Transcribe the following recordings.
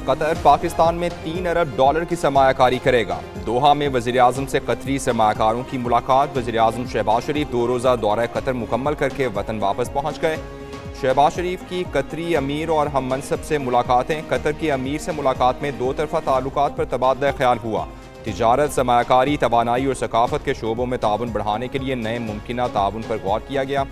قطر پاکستان میں $3 ارب کی سرمایہ کاری کرے گا۔ دوحہ میں وزیراعظم سے قطری سرمایہ کاروں کی ملاقات۔ وزیراعظم شہباز شریف 2 روزہ دورہ قطر مکمل کر کے وطن واپس پہنچ گئے۔ شہباز شریف کی قطری امیر اور ہم منصب سے ملاقاتیں۔ قطر کے امیر سے ملاقات میں 2 طرفہ تعلقات پر تبادلہ خیال ہوا۔ تجارت، سرمایہ کاری، توانائی اور ثقافت کے شعبوں میں تعاون بڑھانے کے لیے نئے ممکنہ تعاون پر غور کیا گیا۔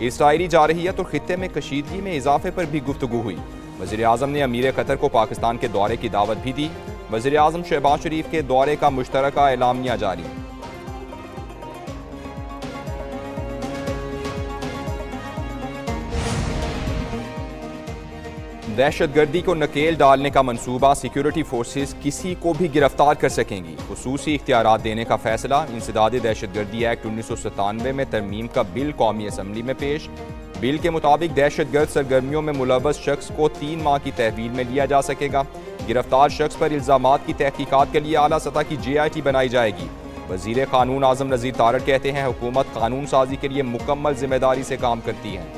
اسرائیلی جارحیت اور خطے میں کشیدگی میں اضافے پر بھی گفتگو ہوئی۔ وزیراعظم نے امیر قطر کو پاکستان کے دورے کی دعوت بھی دی۔ وزیراعظم شہباز شریف کے دورے کا مشترکہ اعلامیہ جاری۔ دہشت گردی کو نکیل ڈالنے کا منصوبہ، سیکیورٹی فورسز کسی کو بھی گرفتار کر سکیں گی۔ خصوصی اختیارات دینے کا فیصلہ۔ انسداد دہشت گردی ایکٹ 1997 میں ترمیم کا بل قومی اسمبلی میں پیش۔ بل کے مطابق دہشت گرد سرگرمیوں میں ملوث شخص کو 3 ماہ کی تحویل میں لیا جا سکے گا۔ گرفتار شخص پر الزامات کی تحقیقات کے لیے اعلیٰ سطح کی JIT بنائی جائے گی۔ وزیر قانون اعظم نذیر تارڑ کہتے ہیں حکومت قانون سازی کے لیے مکمل ذمہ داری سے کام کرتی ہے۔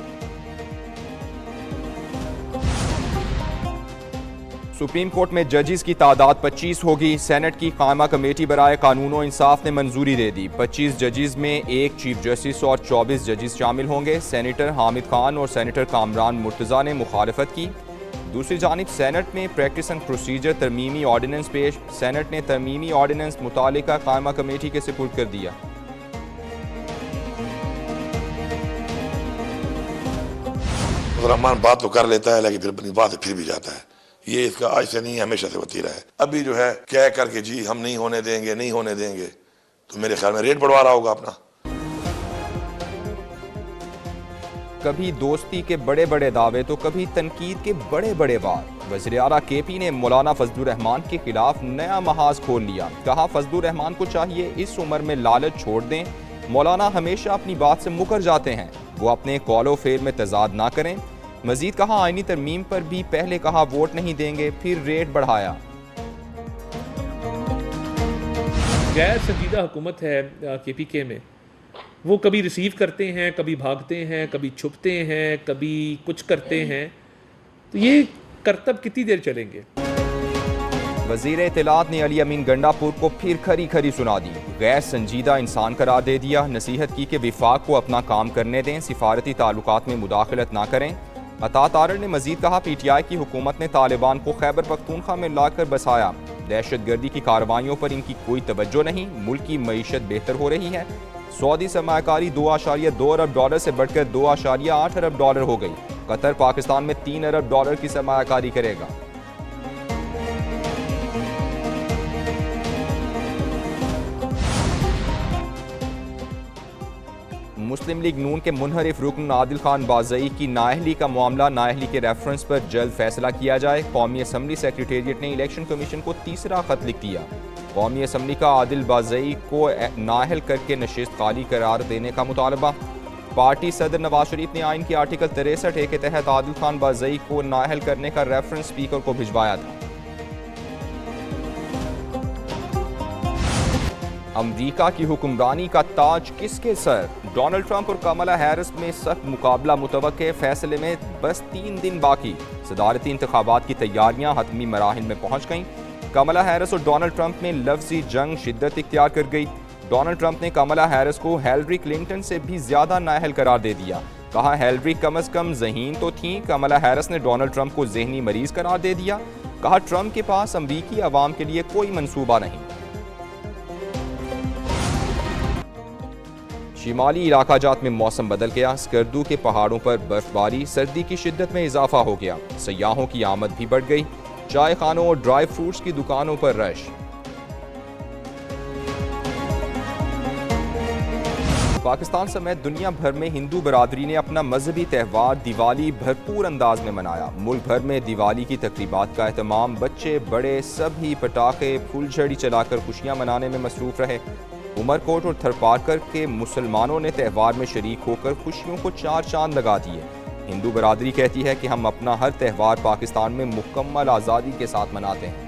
سپریم کورٹ میں ججز کی تعداد 25 ہوگی۔ سینٹ کی قائمہ کمیٹی برائے قانون و انصاف نے منظوری دے دی۔ 25 ججز میں 1 چیف جسٹس اور 24 ججز شامل ہوں گے۔ سینیٹر حامد خان اور سینیٹر کامران مرتضیٰ نے مخالفت کی۔ دوسری جانب سینٹ میں پریکٹس اینڈ پروسیجر ترمیمی آرڈیننس پیش۔ سینٹ نے ترمیمی آرڈیننس متعلقہ قائمہ کمیٹی کے سپرد کر دیا۔ رحمان بات تو کر لیتا ہے لیکن پھر اپنی بات پھر بھی جاتا ہے۔ یہ اس کا آج سے نہیں، ہمیشہ سے ہوتی رہا ہے۔ ابھی جو ہے کہہ کر کے جی ہم نہیں ہونے دیں گے، نہیں ہونے دیں گے، تو میرے خیال میں ریٹ بڑھوا رہا ہوگا اپنا۔ کبھی دوستی کے بڑے بڑے دعوے تو کبھی تنقید کے بڑے بڑے وار۔ وزیر اعلیٰ KP نے مولانا فضل الرحمان کے خلاف نیا محاذ کھول لیا۔ کہا فضل الرحمان کو چاہیے اس عمر میں لالچ چھوڑ دیں۔ مولانا ہمیشہ اپنی بات سے مکر جاتے ہیں، وہ اپنے قول و فعل میں تضاد نہ کریں۔ مزید کہا آئینی ترمیم پر بھی پہلے کہا ووٹ نہیں دیں گے، پھر ریٹ بڑھایا۔ غیر سنجیدہ حکومت ہے KPK میں، وہ کبھی ریسیو کرتے ہیں، کبھی بھاگتے ہیں، کبھی چھپتے ہیں، کبھی کچھ کرتے ہیں، تو یہ کرتب کتنی دیر چلیں گے؟ وزیر اطلاعات نے علی امین گنڈا پور کو پھر کھری کھری سنا دی۔ غیر سنجیدہ انسان قرار دے دیا۔ نصیحت کی کہ وفاق کو اپنا کام کرنے دیں، سفارتی تعلقات میں مداخلت نہ کریں۔ عطا تارڑ نے مزید کہا PTI کی حکومت نے طالبان کو خیبر پختونخوا میں لا کر بسایا۔ دہشت گردی کی کارروائیوں پر ان کی کوئی توجہ نہیں، ملک کی معیشت بہتر ہو رہی ہے۔ سعودی سرمایہ کاری $2.2 ارب سے بڑھ کر $2.8 ارب ہو گئی۔ قطر پاکستان میں $3 ارب کی سرمایہ کاری کرے گا۔ مسلم لیگ نون کے منحرف رکن عادل خان بازئی کی نااہلی کا معاملہ، نااہلی کے ریفرنس پر جلد فیصلہ کیا جائے۔ قومی اسمبلی سیکریٹریٹ نے الیکشن کمیشن کو تیسرا خط لکھ دیا۔ قومی اسمبلی کا عادل بازئی کو نااہل کر کے نشست خالی قرار دینے کا مطالبہ۔ پارٹی صدر نواز شریف نے آئین کے آرٹیکل 63 کے تحت عادل خان بازئی کو نااہل کرنے کا ریفرنس اسپیکر کو بھجوایا تھا۔ امریکہ کی حکمرانی کا تاج کس کے سر؟ ڈونلڈ ٹرمپ اور کمالا ہیرس میں سخت مقابلہ متوقع، فیصلے میں بس 3 دن باقی۔ صدارتی انتخابات کی تیاریاں حتمی مراحل میں پہنچ گئیں۔ کمالا ہیرس اور ڈونلڈ ٹرمپ میں لفظی جنگ شدت اختیار کر گئی۔ ڈونلڈ ٹرمپ نے کمالا ہیرس کو ہیلری کلنٹن سے بھی زیادہ نااہل قرار دے دیا۔ کہا ہیلری کم از کم ذہین تو تھیں۔ کمالا ہیرس نے ڈونلڈ ٹرمپ کو ذہنی مریض قرار دے دیا۔ کہا ٹرمپ کے پاس امریکی عوام کے لیے کوئی منصوبہ نہیں۔ شمالی علاقہ جات میں موسم بدل گیا۔ اسکردو کے پہاڑوں پر برف باری، سردی کی شدت میں اضافہ ہو گیا۔ سیاحوں کی آمد بھی بڑھ گئی۔ چائے خانوں اور ڈرائی فروٹس کی دکانوں پر رش۔ پاکستان سمیت دنیا بھر میں ہندو برادری نے اپنا مذہبی تہوار دیوالی بھرپور انداز میں منایا۔ ملک بھر میں دیوالی کی تقریبات کا اہتمام، بچے بڑے سب ہی پٹاخے پھول جھڑی چلا کر خوشیاں منانے میں مصروف رہے۔ عمر کوٹ اور تھرپارکر کے مسلمانوں نے تہوار میں شریک ہو کر خوشیوں کو 4 چاند لگا دیے۔ ہندو برادری کہتی ہے کہ ہم اپنا ہر تہوار پاکستان میں مکمل آزادی کے ساتھ مناتے ہیں۔